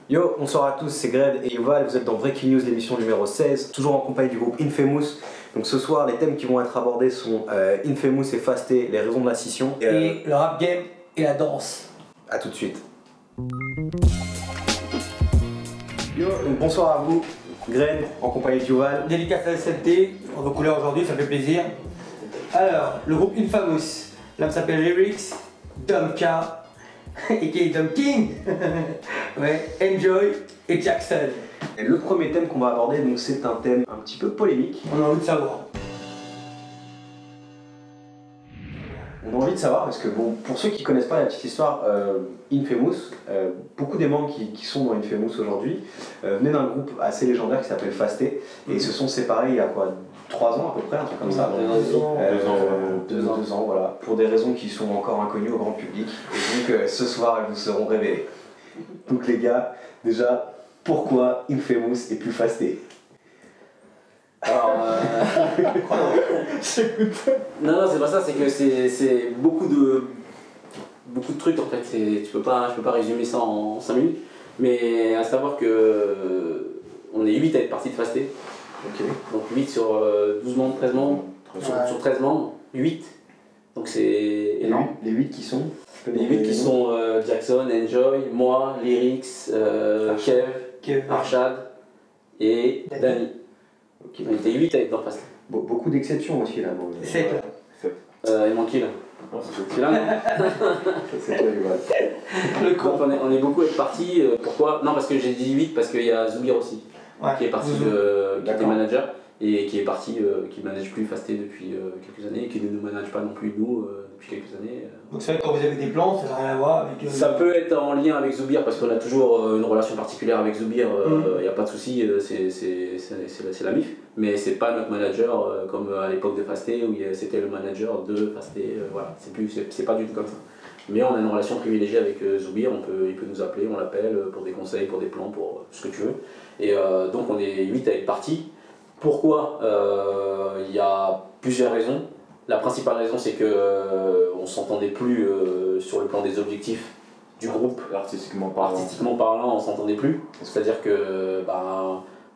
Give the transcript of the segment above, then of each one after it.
Yo, bonsoir à tous, c'est Greg et Yuval, vous êtes dans Breaking News, l'émission numéro 16, toujours en compagnie du groupe Infamous. Donc ce soir, les thèmes qui vont être abordés sont Infamous et Fasté, les raisons de la scission. Et le rap game et la danse. A tout de suite. Yo, donc bonsoir à vous, Greg en compagnie de Yuval. Dédicace à la SLT, on va couler aujourd'hui, ça fait plaisir. Alors, le groupe Infamous, l'homme s'appelle Lyrics, Dom K, a.k.a. Dom King, ouais, Enjoy et Jackson. Et le premier thème qu'on va aborder, donc c'est un thème un petit peu polémique. On a envie de savoir. On a envie de savoir parce que bon, pour ceux qui connaissent pas la petite histoire, Infamous, beaucoup des membres qui sont dans Infamous aujourd'hui venaient d'un groupe assez légendaire qui s'appelle Fasté et ils se sont séparés il y a quoi 3 ans à peu près, un truc comme ça. 2 ans, voilà, pour des raisons qui sont encore inconnues au grand public. Et donc ce soir elles vous seront révélées. Donc les gars, déjà, pourquoi Infamous est plus Fasté? Alors, non, c'est pas ça, c'est que c'est beaucoup de trucs en fait. Je peux pas résumer ça en 5 minutes. Mais à savoir que on est 8 à être partis de Fasté. Ok. Donc 8 sur 12 membres, 13 membres. Sur 13 membres, 8. Donc c'est énorme. Les 8 qui sont Les 8 qui sont Jackson, Enjoy, moi, Lyrics, Kev, Arshad et Danny. Okay. On était 8 à être dans Fasté. Beaucoup d'exceptions aussi là. Bon, 7 là. Il manque qui là? C'est là, non? C'est toi, Yuval. Le con. Donc on est beaucoup à être partis. Pourquoi? Non, parce que j'ai dit 8 parce qu'il y a Zoubir aussi, Ouais. qui est parti, qui était manager et qui est parti, qui ne manage plus Fasté depuis quelques années et qui ne nous manage pas non plus nous depuis quelques années. Donc c'est vrai que quand vous avez des plans, ça n'a rien à voir avec... Ça peut être en lien avec Zoubir parce qu'on a toujours une relation particulière avec Zoubir, il n'y a pas de souci, c'est la MIF, mais c'est pas notre manager comme à l'époque de Fasté où c'était le manager de Fasté, voilà, c'est pas du tout comme ça. Mais on a une relation privilégiée avec Zoubir, il peut nous appeler, on l'appelle pour des conseils, pour des plans, pour ce que tu veux. Et donc on est 8 à être partis. Pourquoi? Il y a plusieurs raisons. La principale raison, c'est qu'on ne s'entendait plus sur le plan des objectifs du groupe. Artistiquement parlant, on ne s'entendait plus. C'est-à-dire que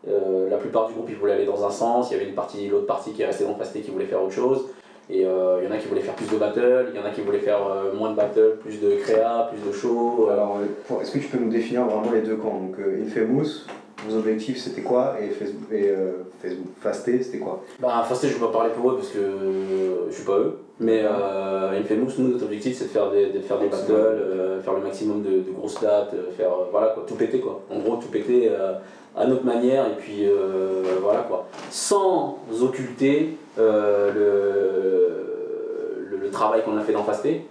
la plupart du groupe, ils voulaient aller dans un sens. Il y avait l'autre partie qui est restée dans Fasté qui voulait faire autre chose. Et il y en a qui voulaient faire plus de battle, il y en a qui voulaient faire moins de battle, plus de créa, plus de show. Alors, est-ce que tu peux nous définir vraiment les deux camps? Donc Infamous, vos objectifs c'était quoi? Et Facebook Fasté c'était quoi? Fasté, je ne vais pas parler pour eux parce que je suis pas eux. Mais Infamous, nous, notre objectif c'est de faire des battles, faire le maximum de grosses dates, faire voilà, quoi, tout péter quoi. En gros, tout péter à notre manière et puis voilà quoi. Sans occulter le travail qu'on a fait dans Fasté.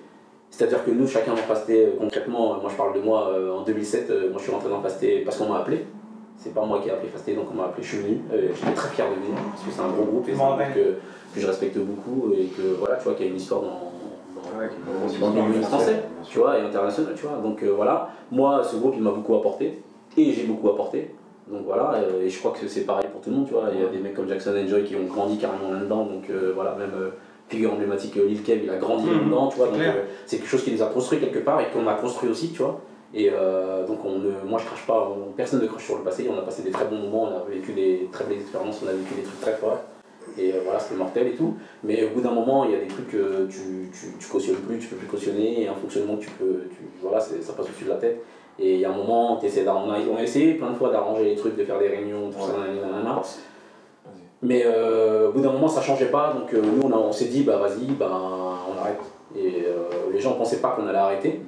C'est-à-dire que nous, chacun dans Fasté, concrètement, moi je parle de moi, en 2007, moi je suis rentré dans Fasté parce qu'on m'a appelé. C'est pas moi qui ai appelé Fasté, donc on m'a appelé, je suis venu. J'étais très fier de venir parce que c'est un gros groupe et c'est un groupe que je respecte beaucoup et que voilà, tu vois, qu'il y a une histoire dans le milieu français, tu vois, et international, tu vois. Donc voilà, moi ce groupe il m'a beaucoup apporté et j'ai beaucoup apporté. Donc voilà, et je crois que c'est pareil pour tout le monde, tu vois. Il y a des mecs comme Jackson et Enjoy qui ont grandi carrément là-dedans, donc voilà, même figure emblématique Lil Kev, il a grandi là-dedans, tu vois. Donc c'est quelque chose qui nous a construit quelque part et qu'on a construit aussi, tu vois. Et donc moi je crache pas, personne ne crache sur le passé, on a passé des très bons moments, on a vécu des très belles expériences, on a vécu des trucs très forts. Et voilà, c'était mortel et tout. Mais au bout d'un moment, il y a des trucs que tu cautionnes plus, tu peux plus cautionner, et un fonctionnement que voilà, ça passe au-dessus de la tête. Et il y a un moment, on a essayé plein de fois d'arranger les trucs, de faire des réunions, tout ça, nanana. Mais au bout d'un moment, ça changeait pas, donc nous on s'est dit, vas-y, on arrête. Et les gens pensaient pas qu'on allait arrêter.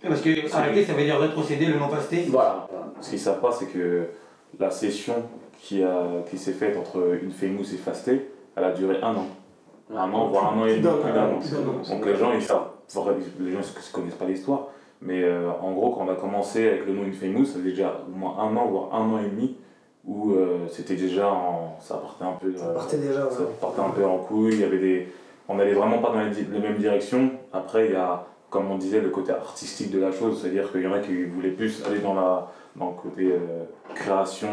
Parce que arrêter, ça veut dire rétrocéder le non Fasté. Voilà. Ce qu'ils savent pas, c'est que la session qui s'est faite entre Infamous et Fasté, elle a duré 1 an. 1 an, voire 1 an et demi, plus d'1 an. Donc les gens, ils savent, les gens ne connaissent pas l'histoire, mais en gros, quand on a commencé avec le nom Infamous, ça faisait déjà au moins 1 an, voire 1 an et demi, où c'était déjà ça partait un peu. Ça partait un peu en couille, on n'allait vraiment pas dans les mêmes directions. Après, il y a, comme on disait, le côté artistique de la chose, c'est-à-dire qu'il y en a qui voulaient plus aller dans le côté création,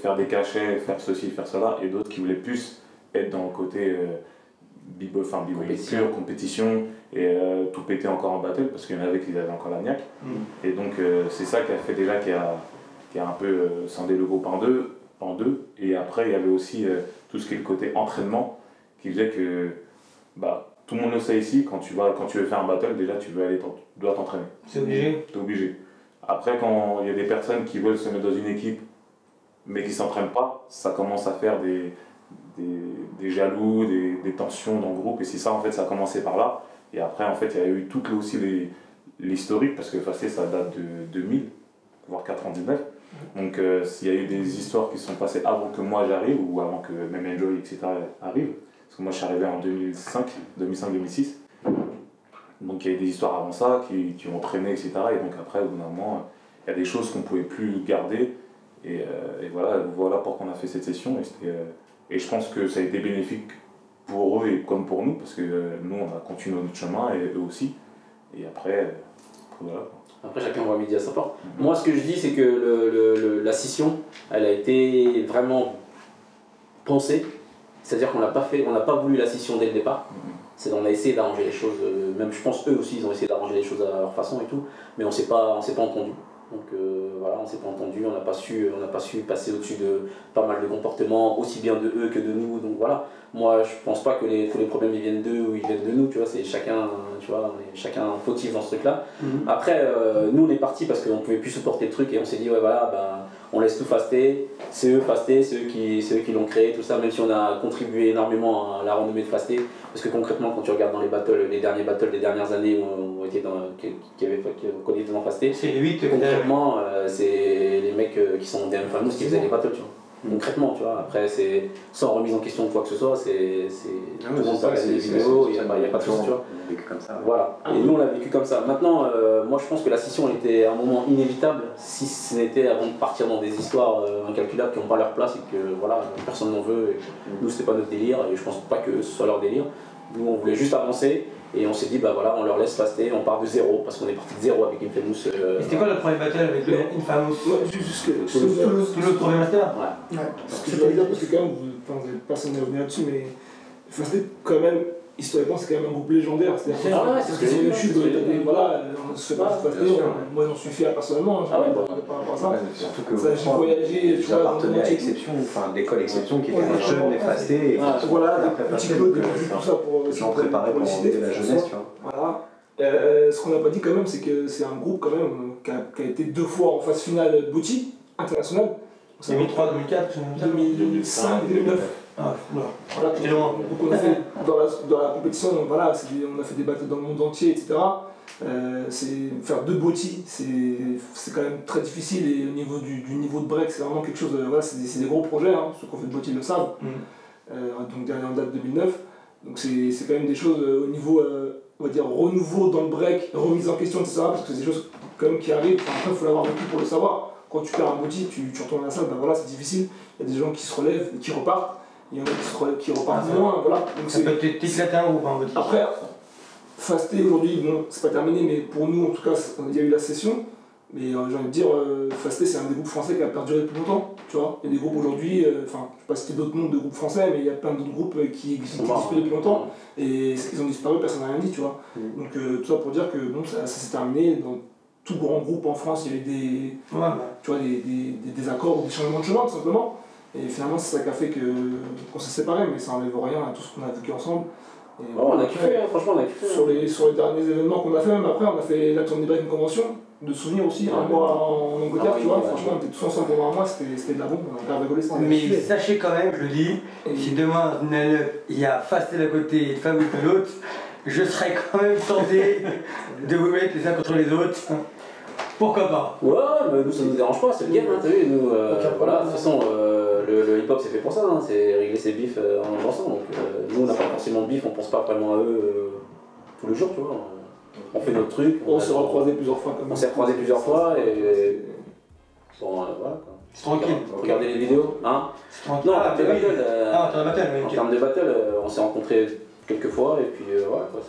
faire des cachets, faire ceci, faire cela, et d'autres qui voulaient plus être dans le côté b-boy pure, compétition, et tout péter encore en battle, parce qu'il y en avait qui avaient encore la niaque. Et donc c'est ça qui a fait déjà qui a un peu scindé le groupe en deux. Et après il y avait aussi tout ce qui est le côté entraînement, qui faisait que tout le monde le sait ici, quand tu veux faire un battle, déjà tu dois t'entraîner. C'est obligé. T'es obligé. Après, quand il y a des personnes qui veulent se mettre dans une équipe mais qui ne s'entraînent pas, ça commence à faire des jaloux, des tensions dans le groupe. Et c'est ça, en fait, ça a commencé par là. Et après, en fait, il y a eu toute aussi l'historique, parce que Fasté, ça date de 2000, voire 99. Donc, il y a eu des histoires qui sont passées avant que moi j'arrive, ou avant que même Enjoy, etc. arrive. Parce que moi, je suis arrivé en 2005-2006. Donc il y a eu des histoires avant ça qui ont traîné, etc. Et donc après, au bout d'un moment, il y a des choses qu'on ne pouvait plus garder. Et voilà pourquoi on a fait cette session. Et je pense que ça a été bénéfique pour eux et comme pour nous, parce que nous, on a continué notre chemin, et eux aussi. Et après voilà. Après, chacun voit midi à sa porte. Moi, ce que je dis, c'est que la scission, elle a été vraiment pensée. C'est-à-dire qu'on n'a pas voulu la scission dès le départ. On a essayé d'arranger les choses, même je pense eux aussi ils ont essayé d'arranger les choses à leur façon et tout, mais on s'est pas entendu. Donc voilà, on s'est pas entendu, on n'a pas su passer au-dessus de pas mal de comportements, aussi bien de eux que de nous. Donc voilà, moi je pense pas que tous les problèmes ils viennent d'eux ou ils viennent de nous, tu vois, c'est chacun, tu vois, on est chacun fautif dans ce truc-là. Après, nous on est partis parce qu'on pouvait plus supporter le truc et on s'est dit ouais voilà, on laisse tout Fasté, c'est eux qui l'ont créé, tout ça, même si on a contribué énormément à la renommée de Fasté, parce que concrètement quand tu regardes dans les derniers battles des dernières années où on était qu'on était dans Fasté, c'est les 8 concrètement c'est les mecs qui sont des Infamous qui faisaient les battles, tu vois. Concrètement, tu vois, après c'est sans remise en question de quoi que ce soit, tout le monde peut regarder des vidéos, il n'y a pas de soucis, tu vois. Comme ça. Voilà, et nous on l'a vécu comme ça. Maintenant, moi je pense que la scission était un moment inévitable, si ce n'était avant de partir dans des histoires incalculables qui n'ont pas leur place et que voilà, personne n'en veut. Et nous c'était pas notre délire et je pense pas que ce soit leur délire. Nous on voulait juste avancer et on s'est dit bah voilà, on leur laisse Fasté, on part de zéro parce qu'on est parti de zéro avec Infamous. C'était quoi le premier battle avec le Infamous? Tout le premier master? Ouais. Ce que je voulais dire, parce que quand même, personne n'est revenu là-dessus, mais Fasté quand même, historiquement, c'est quand même un groupe légendaire. C'est-à-dire c'est ce que j'ai chute, voilà, on se fait pas Fasté, moi j'en suis fier personnellement, par rapport à ça. Surtout que j'ai voyagé, tu vois, appartenait à Exception, enfin l'école Exception qui était les jeunes et Fasté. Voilà, des petits Claude, tout ça pour j'en préparais pour l'idée de la jeunesse, tu vois. Voilà. Ce qu'on n'a pas dit quand même, c'est que c'est un groupe quand même qui a été 2 fois en phase finale Bouti, international. 2003, 2004, 2005, 2009. Ah, voilà, c'est loin. Donc on a fait dans la compétition, voilà, on a fait des battles dans le monde entier, etc. Faire 2 botis, c'est quand même très difficile et au niveau du niveau de break, c'est vraiment quelque chose. Voilà, c'est des gros projets, hein, ceux qui ont fait de botis le savent. Donc dernier en date 2009. Donc c'est quand même des choses au niveau, on va dire, renouveau dans le break, remise en question, etc. Parce que c'est des choses quand même qui arrivent. Après, il faut l'avoir vécu pour le savoir. Quand tu perds un boti, tu retournes à la salle, ben voilà, c'est difficile. Il y a des gens qui se relèvent et qui repartent. Il y en a qui repartent moins, voilà. Donc ça peut t'éclater un groupe, hein, après, Fasté aujourd'hui, bon, c'est pas terminé, mais pour nous en tout cas, il y a eu la session. Mais j'ai envie de dire, Fasté c'est un des groupes français qui a perduré depuis longtemps, tu vois. Il y a des groupes aujourd'hui, enfin, je sais pas citer d'autres noms de groupes français, mais il y a plein d'autres groupes qui existent depuis longtemps. Et ils ont disparu, personne n'a rien dit, tu vois. Donc tout ça pour dire que bon, ça s'est terminé. Dans tout grand groupe en France, il y avait tu vois, des accords ou des changements de chemin, tout simplement. Et finalement, c'est ça qui a fait qu'on s'est séparés, mais ça n'enlève rien à tout ce qu'on a vécu ensemble. Et on a kiffé, franchement, on a kiffé. Sur les derniers événements qu'on a fait, même après, on a fait la tournée Break, une convention de souvenirs aussi, un mois en Angleterre, tu vois. Franchement, on était tous ensemble pendant un mois, c'était de la bombe, on a bien rigolé. Mais sachez quand même, je le dis, si demain il y a Fasté d'un côté et Famous de l'autre, je serais quand même tenté de vous mettre les uns contre les autres. Pourquoi pas? Ouais, mais nous ça nous dérange pas, c'est le game, hein, t'as vu, nous, voilà, de toute façon, le hip-hop c'est fait pour ça, hein, c'est régler ses bifs en avançant, donc nous on n'a pas forcément de bif, on pense pas vraiment à eux tous les jours, tu vois, on fait notre truc. On s'est recroisés plusieurs fois comme on s'est recroisés plusieurs fois et bon, voilà quoi. C'est tranquille. Regardez les vidéos, hein. C'est tranquille. Non, en termes de battle, En termes de battle, on s'est rencontrés quelques fois et puis voilà quoi,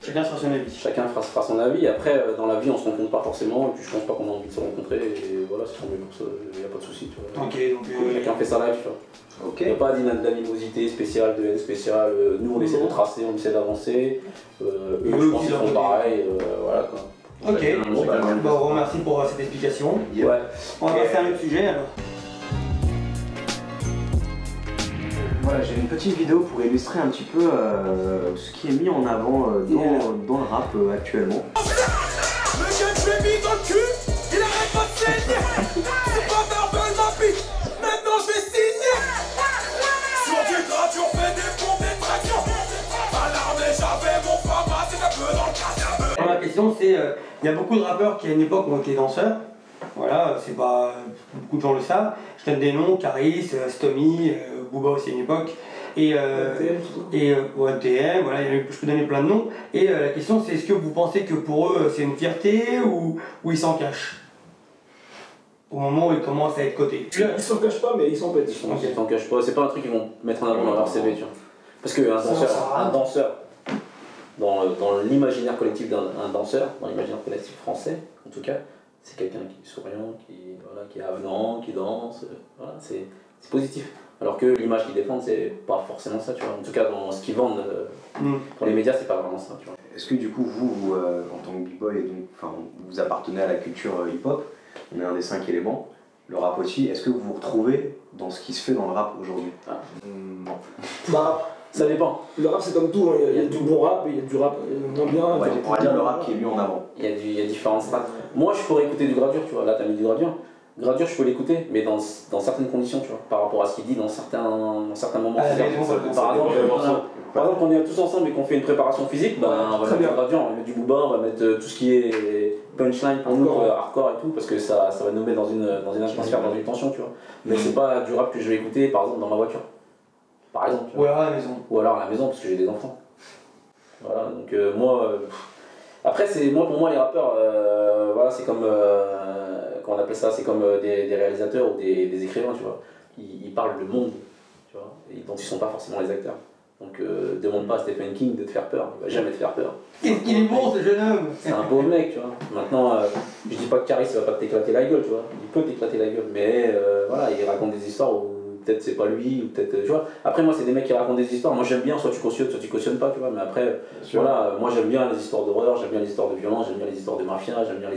Chacun sera son avis. Chacun fera son avis. Après, dans la vie, on se rencontre pas forcément, et puis je pense pas qu'on a envie de se rencontrer, et voilà, c'est mieux pour ça, il n'y a pas de souci. Tu vois. Ok, donc. Chacun fait sa life, tu vois. Ok. Il n'y a pas d'animosité spéciale, de haine spéciale. Nous, on essaie de tracer, on essaie d'avancer. Eux, je pense qu'ils font pareil. Voilà quoi. Ok, bon, on vous remercie pour cette explication. Yeah. Ouais. On va passer à un autre sujet alors. Voilà, j'ai une petite vidéo pour illustrer un petit peu ce qui est mis en avant dans le rap actuellement. Le gars je l'ai mis dans le cul, il arrête pas de saigner. C'est pas verbal ma fille, maintenant je vais signer. Sur du gradure, fais des pompes, des tractions. À l'armée j'avais mon papa, c'est un peu dans le cas. Ma question c'est, il y a beaucoup de rappeurs qui à une époque ont été danseurs. Voilà, c'est pas. Beaucoup de gens le savent. Je donne des noms, Caris, Stomy, Booba aussi à une époque. Et ONTM, voilà, je peux donner plein de noms. Et la question c'est, est-ce que vous pensez que pour eux c'est une fierté ou ils s'en cachent au moment où ils commencent à être cotés? Ils s'en cachent pas, mais ils s'en pètent. Ils s'en cachent pas, c'est pas un truc qu'ils vont mettre en avant dans leur CV, tu vois. Parce qu'un danseur, dans l'imaginaire collectif d'un danseur, dans l'imaginaire collectif français en tout cas, c'est quelqu'un qui est souriant, qui est avenant, qui danse, voilà, c'est positif. Alors que l'image qu'ils défendent, c'est pas forcément ça, tu vois. En tout cas, dans ce qu'ils vendent, pour les médias, c'est pas vraiment ça, tu vois. Est-ce que du coup, vous en tant que b-boy, vous appartenez à la culture hip-hop, on est un des 5 éléments, le rap aussi, est-ce que vous vous retrouvez dans ce qui se fait dans le rap aujourd'hui? Non. Bah, Ça dépend. le rap c'est comme tout, hein. Il y a du bon rap et il y a du rap moins bien. On va dire le rap qui est mis en avant. Il y a différentes strates. Moi, je pourrais écouter du Gradure, tu vois. Là, t'as mis du Gradure. Gradure, je peux l'écouter, mais dans certaines conditions, tu vois. Par rapport à ce qu'il dit dans certains moments. Par exemple, quand on est tous ensemble et qu'on fait une préparation physique, on va mettre du Gradure, on va mettre du Booba, on va mettre tout ce qui est punchline pour nous, hardcore et tout, parce que ça va nous mettre dans une atmosphère, dans une tension, tu vois. Mais c'est pas du rap que je vais écouter, par exemple, dans ma voiture. Par exemple. Ou alors à la maison. Ou alors à la maison, parce que j'ai des enfants. Voilà, donc moi. Après, pour moi, les rappeurs, voilà, c'est comme. Comment on appelle ça? C'est comme des réalisateurs ou des écrivains, tu vois. Ils parlent le monde, tu vois, et dont ils sont pas forcément les acteurs. Donc, demande pas à Stephen King de te faire peur, il va jamais te faire peur. Qu'est-ce qu'il est bon ce jeune homme! C'est un pauvre mec, tu vois. Maintenant, je dis pas que Caris va pas t'éclater la gueule, tu vois. Il peut t'éclater la gueule, mais voilà, il raconte des histoires où peut-être c'est pas lui, ou peut-être. Tu vois. Après, moi, c'est des mecs qui racontent des histoires. Moi, j'aime bien, soit tu cautionnes pas, tu vois. Mais après, voilà, moi, j'aime bien les histoires d'horreur, j'aime bien les histoires de violence, j'aime bien les histoires de mafia, j'aime bien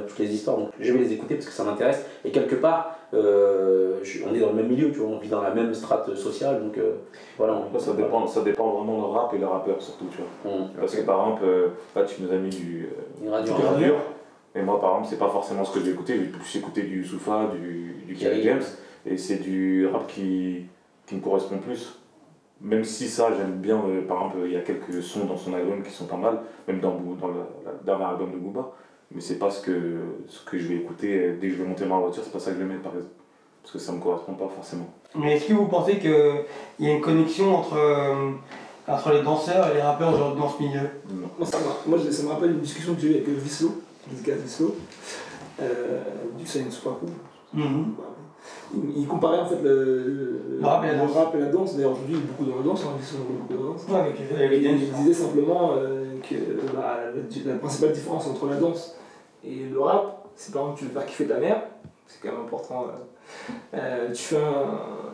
toutes les histoires. Donc, je vais les écouter parce que ça m'intéresse. Et quelque part, on est dans le même milieu, tu vois. On vit dans la même strate sociale, donc voilà. Ça dépend vraiment du rap et le rappeur, surtout, tu vois. Parce que par exemple, là, tu nous as mis du Gradure. Et moi, par exemple, c'est pas forcément ce que je vais écouter. Je vais plus écouter du Youssoufa, du Kerry James. Et c'est du rap qui me correspond plus. Même si ça, j'aime bien, par exemple, il y a quelques sons dans son album qui sont pas mal, même dans le dernier album de Booba. Mais c'est pas ce que je vais écouter dès que je vais monter dans la voiture, c'est pas ça que je vais mettre par exemple. Parce que ça me correspond pas forcément. Mais est-ce que vous pensez qu'il y a une connexion entre les danseurs et les rappeurs aujourd'hui dans ce milieu? Non. Ça me rappelle une discussion que j'ai eue avec Vislo, Vizca Vislo, du Science Super Cool. Il comparait en fait le rap et la danse. D'ailleurs, aujourd'hui, il y a beaucoup dans la danse, ils sont beaucoup dans la danse. Ouais, Il disait simplement que la principale différence entre la danse et le rap, c'est par exemple tu veux faire kiffer ta mère, c'est quand même important.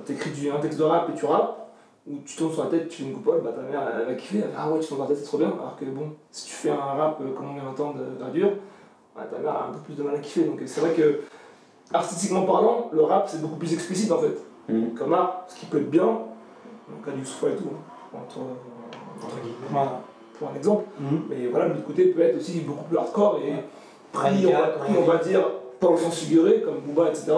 T'écris un texte de rap et tu rappes, ou tu tournes sur la tête, tu fais une coupole, ta mère elle va kiffer, elle va ah ouais, tu tournes sur la tête, c'est trop bien. Alors que bon, si tu fais un rap comme on vient d'entendre de Gradure, ta mère a un peu plus de mal à kiffer. Donc c'est vrai que artistiquement parlant, le rap c'est beaucoup plus explicite en fait, comme art, ce qui peut être bien, donc à du Youssoufa et tout, pour un exemple, mais voilà, de l'autre côté peut être aussi beaucoup plus hardcore et pris on va dire, pas au sens figuré, comme Booba, etc.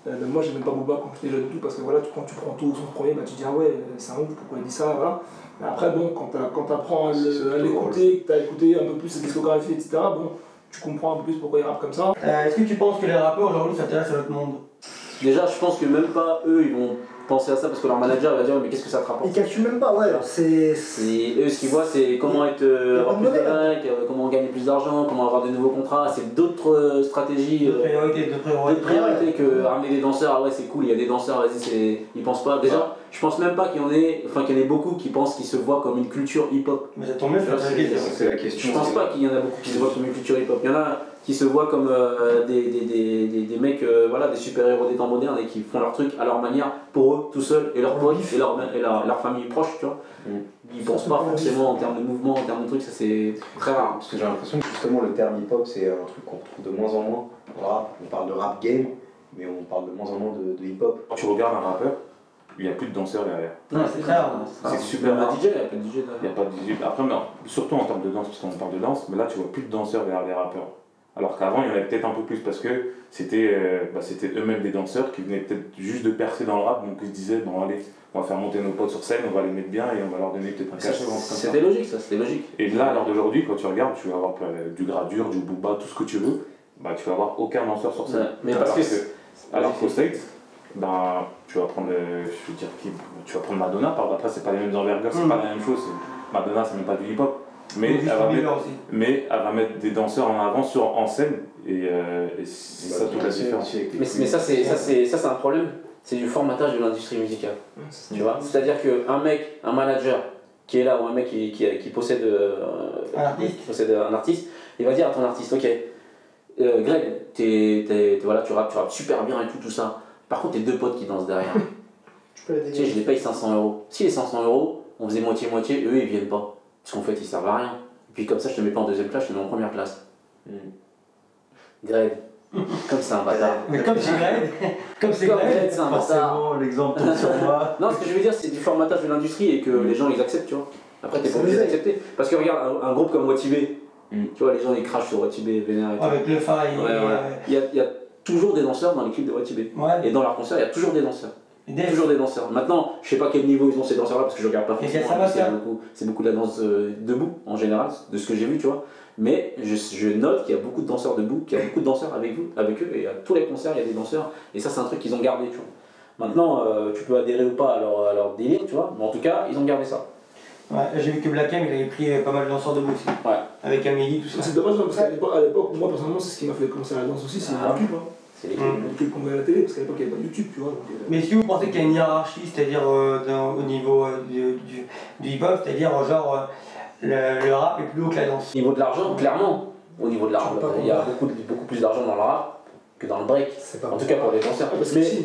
Moi j'aimais pas Booba quand j'étais jeune et tout, parce que voilà, quand tu prends tout au sens premier, tu te dis ah ouais, c'est un ouf, pourquoi il dit ça, voilà. Mais après bon, quand t'apprends à l'écouter, que t'as écouté un peu plus sa discographie, etc., bon, tu comprends un peu plus pourquoi ils rappent comme ça. Est-ce que tu penses que les rappeurs aujourd'hui s'intéressent à notre monde? Déjà, je pense que même pas eux, ils vont penser à ça parce que leur manager il va dire mais qu'est-ce que ça te rapporte. Ils calculent même pas, ouais. Eux ce qu'ils voient c'est comment être avoir plus de likes, comment gagner plus d'argent, comment avoir de nouveaux contrats, c'est d'autres stratégies. De priorité que ramener des danseurs, ah ouais c'est cool, il y a des danseurs, vas-y ils pensent pas. Déjà, je pense même pas qu'il y en ait beaucoup qui pensent qu'ils se voient comme une culture hip-hop. Mais ça tombe bien, c'est la question. Je pense pas qu'il y en a beaucoup qui se voient comme une culture hip-hop. Il y en a qui se voient comme des mecs, voilà, des super-héros des temps modernes et qui font leur truc à leur manière, pour eux, tout seuls, et leurs potes, et leur famille proche, tu vois. Ils pensent pas forcément en termes de mouvement, en termes de trucs, ça c'est très rare. Parce que j'ai l'impression que justement le terme hip-hop c'est un truc qu'on retrouve de moins en moins. Voilà, on parle de rap game, mais on parle de moins en moins de hip-hop. Quand tu regardes un rappeur, il n'y a plus de danseurs derrière. Non, c'est très rare. C'est super Même un rare. DJ, il n'y a pas de DJ Il n'y a pas de DJ. Après, non, surtout en termes de danse, parce qu'on parle de danse, mais là tu vois plus de danseurs derrière les rappeurs. Alors qu'avant il y en avait peut-être un peu plus parce que c'était eux-mêmes des danseurs qui venaient peut-être juste de percer dans le rap, donc ils se disaient bon allez, on va faire monter nos potes sur scène, on va les mettre bien et on va leur donner peut-être un cachet. C'était logique ça, c'était logique. Et là à l'heure d'aujourd'hui, quand tu regardes, tu vas avoir du Gradure, du Booba, tout ce que tu veux, bah tu vas avoir aucun danseur sur scène. Ouais, mais parce que alors qu'au States, ben, tu vas prendre, je veux dire, tu vas prendre Madonna, après c'est pas les mêmes envergures, c'est pas la même chose, Madonna c'est même pas du hip-hop, mais elle va mettre des danseurs en avant en scène et c'est ça toute la différence. Mais ça c'est un problème, c'est du formatage de l'industrie musicale, tu vois, c'est-à-dire qu'un mec, un manager qui est là ou un mec qui possède un artiste, il va dire à ton artiste, ok, Greg, voilà, tu rappes super bien et tout ça. Par contre, tes deux potes qui dansent derrière, tu sais, je les paye 500€. Si les 500€, on faisait moitié-moitié, eux ils viennent pas. Parce qu'en fait, ils servent à rien. Et puis comme ça, je te mets pas en deuxième classe, je te mets en première classe. Greg, comme c'est un bâtard. Mais comme c'est Greg, c'est un bâtard. L'exemple tombe sur moi. Non, ce que je veux dire, c'est du formatage de l'industrie et que les gens ils acceptent, tu vois. Après, t'es pas obligé d'accepter. Parce que regarde, un groupe comme Watibé, tu vois, les gens ils crachent sur Watibé, vénère et tout. avec le faille. Il y a toujours des danseurs dans l'équipe de Watibé. Et dans leur concert, il y a toujours des danseurs. Toujours des danseurs. Maintenant, je sais pas quel niveau ils ont ces danseurs-là parce que je regarde pas forcément. C'est beaucoup de la danse debout en général, de ce que j'ai vu, tu vois. Mais je note qu'il y a beaucoup de danseurs debout, qu'il y a beaucoup de danseurs avec eux, et à tous les concerts il y a des danseurs. Et ça, c'est un truc qu'ils ont gardé, tu vois. Maintenant, tu peux adhérer ou pas à leur délire, tu vois. Mais en tout cas, ils ont gardé ça. Ouais, j'ai vu que Black M il avait pris pas mal de danseurs debout aussi. Ouais. Avec Amélie, tout ça. C'est dommage parce qu'à l'époque, moi personnellement, c'est ce qui m'a fait commencer la danse aussi, c'est YouTube. C'est les clips qu'on voyait à la télé, parce qu'à l'époque il n'y avait pas YouTube, tu vois. Mais si vous pensez qu'il y a une hiérarchie, c'est-à-dire au niveau du hip-hop, c'est-à-dire genre le rap est plus haut que la danse. Au niveau de l'argent, clairement. Au niveau de l'argent, il y a beaucoup plus d'argent dans le rap que dans le break. En tout cas pour les danseurs. Mais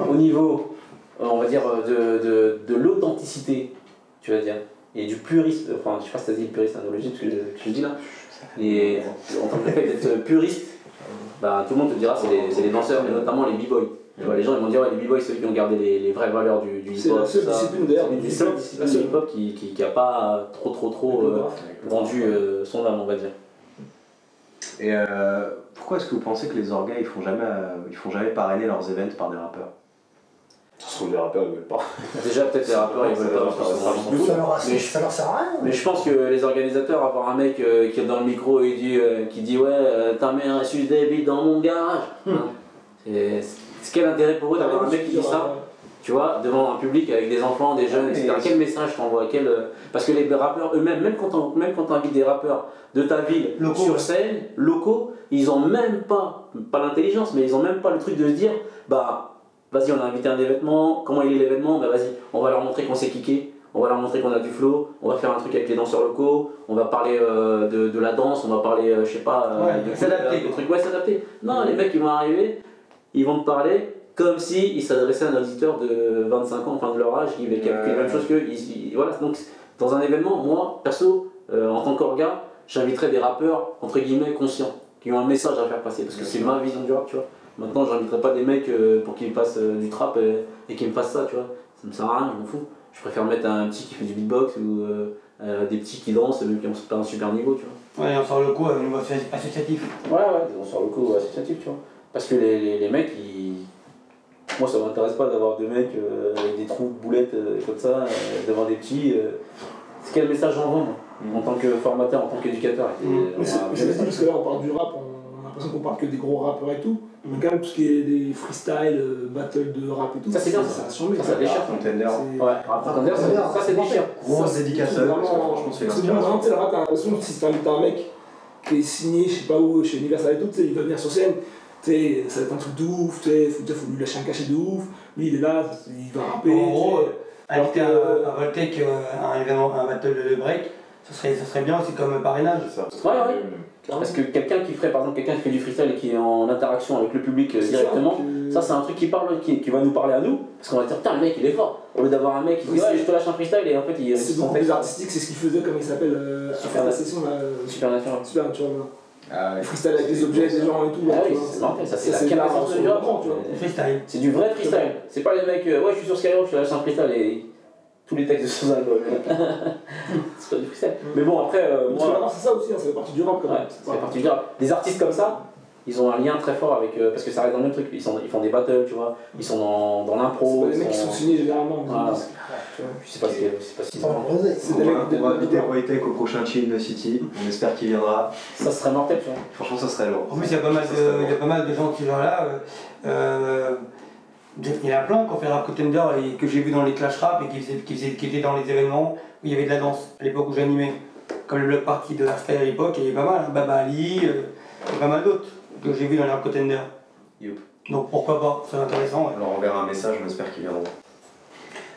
au niveau, on va dire, de l'authenticité, tu vas dire, et du purisme, enfin je sais pas si t'as dit puriste analogie, ce que je dis là, et en tant que fait d'être puriste, bah, tout le monde te dira c'est les danseurs, et notamment les b-boys. Les gens ils vont dire ouais, les b-boys c'est ceux qui ont gardé les vraies valeurs du hip-hop. C'est la seule discipline d'ailleurs. C'est une des seules disciplines du hip-hop qui a pas trop vendu son âme, on va dire. Et pourquoi est-ce que vous pensez que les orgas ils font jamais parrainer leurs events par des rappeurs? Ça se trouve les rappeurs ils veulent pas. Déjà peut-être les rappeurs ils veulent pas parce qu'ils ça leur sert à rien. Mais je pense que les organisateurs, avoir un mec qui est dans le micro et qui dit ouais ta mère a su des beats dans mon garage. C'est quel intérêt pour eux d'avoir un mec qui dit ça, tu vois, devant un public avec des enfants, des jeunes, etc. Quel message t'envoie? Parce que les rappeurs eux-mêmes, même quand tu invites des rappeurs de ta ville sur scène, locaux, ils ont même pas l'intelligence, mais ils ont même pas le truc de se dire bah vas-y, on a invité un événement, comment il est l'événement? Bah vas-y, on va leur montrer qu'on sait kicker, on va leur montrer qu'on a du flow, on va faire un truc avec les danseurs locaux, on va parler de la danse, on va parler, je sais pas, s'adapter. S'adapter. Non, les mecs ils vont arriver, ils vont te parler comme s'ils s'adressaient à un auditeur de 25 ans, enfin de leur âge, qui a la même chose qu'eux. Voilà, donc dans un événement, moi, perso, en tant qu'orga, j'inviterais des rappeurs, entre guillemets, conscients, qui ont un message à faire passer, parce que c'est ma vision du rap, tu vois. Maintenant, j'inviterai pas des mecs pour qu'ils me fassent du trap et qu'ils me fassent ça, tu vois. Ça me sert à rien, je m'en fous. Je préfère mettre un petit qui fait du beatbox ou des petits qui dansent, même qui ont pas un super niveau, tu vois. Ouais, on sort le coup au niveau associatif. Ouais, des danseurs locaux associatifs, tu vois. Parce que les mecs, moi ça m'intéresse pas d'avoir des mecs avec des trous de boulettes comme ça, devant des petits. C'est quel message j'envoie, moi, en tant que formateur, en tant qu'éducateur. Mais c'est parce que là, on parle du rap, on a l'impression qu'on parle que des gros rappeurs et tout. Mais quand même, tout ce qui est des freestyle, battle de rap et tout, Ça, c'est bien, ça a changé. ça déchire. Contender. Ouais, Contender, ça c'est déchire. Grosse dédicace à eux, parce que franchement, c'est l'inspiration. Tu sais, le rap, t'as l'impression que si t'invites un mec qui est signé, je sais pas où, chez Universal et tout, tu sais, il va venir sur scène, tu sais, ça va être un truc de ouf, tu sais, faut lui lâcher un cachet de ouf. Lui, il est là, il va rapper. En gros, inviter que- un Voltec, un événement, un battle de break, ça serait bien aussi comme parrainage. C'est ça. Ouais, ouais. Parce que quelqu'un qui ferait, par exemple, quelqu'un qui fait du freestyle et qui est en interaction avec le public directement, ça c'est un truc qui parle, qui va nous parler à nous, parce qu'on va dire putain le mec il est fort. Au lieu d'avoir un mec qui dit ouais je te lâche un freestyle et en fait il C'est beaucoup plus artistique, c'est ce qu'il faisait, comme il s'appelle, Super la session là. Supernatural. Supernatural. Ah ouais. Freestyle avec des objets, des gens et tout. Ah là, oui, tu vois. c'est marrant, ça c'est la c'est quintessence la- du rap. tu vois. Freestyle. C'est du vrai freestyle. C'est pas les mecs, ouais je suis sur Skyrock, je te lâche un freestyle et tous les textes de son album. C'est pas du freestyle. Mais bon après, Parce que moi, maintenant, c'est ça aussi, hein, ça fait partie du rap quand ouais, même. ça fait partie du rap. Des artistes comme ça, ils ont un lien très fort avec, parce que ça reste dans le même truc, ils font des battles, tu vois, ils sont dans C'est l'impro. pas des mecs qui sont signés généralement. Voilà. Tu vois. Je sais pas ce qu'ils Pas ont. en rosé. C'est des mecs On va inviter Wojtek au prochain Chill City. On espère qu'il viendra. Ça serait mortel, tu vois. Franchement, ça serait lourd. En plus, il y a pas mal de gens qui sont là. Il y en a plein qui ont fait rap contender et que j'ai vu dans les clash rap et qui étaient dans les événements où il y avait de la danse, à l'époque où j'animais. Comme le bloc party de Hardstyle à l'époque, il y avait pas mal, hein, Baba Ali, et pas mal d'autres que j'ai vu dans les rap contender. Yup. Donc pourquoi pas, c'est intéressant. Ouais. Alors on verra un message, on espère qu'ils viendront.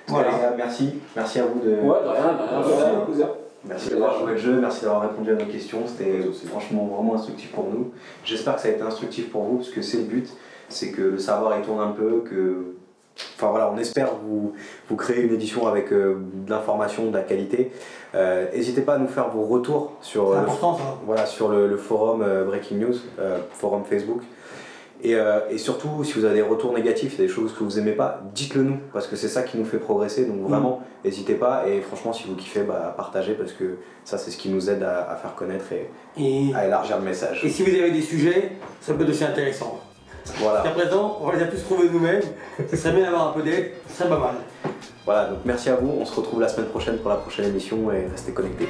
Voilà. Les gars, merci. Merci à vous de. Ouais, de rien, Merci, un plaisir. Merci d'avoir joué le jeu, merci d'avoir répondu à nos questions. C'était franchement vraiment instructif pour nous. J'espère que ça a été instructif pour vous, parce que c'est le but, c'est que le savoir y tourne un peu, que. Enfin voilà, on espère vous créer une édition avec de l'information, de la qualité. N'hésitez pas à nous faire vos retours sur, C'est important ça. voilà, sur le forum Breaking News, forum Facebook. Et surtout, si vous avez des retours négatifs, des choses que vous aimez pas, dites-le nous, parce que c'est ça qui nous fait progresser. Donc vraiment, n'hésitez pas. Et franchement, si vous kiffez, partagez, parce que ça, c'est ce qui nous aide à faire connaître et à élargir le message. Et si vous avez des sujets, ça peut être aussi intéressant. Voilà. Jusqu'à présent, on les a tous trouvés nous-mêmes. Ce serait bien d'avoir un peu d'aide, ce serait pas mal. Voilà, donc merci à vous. On se retrouve la semaine prochaine pour la prochaine émission et restez connectés.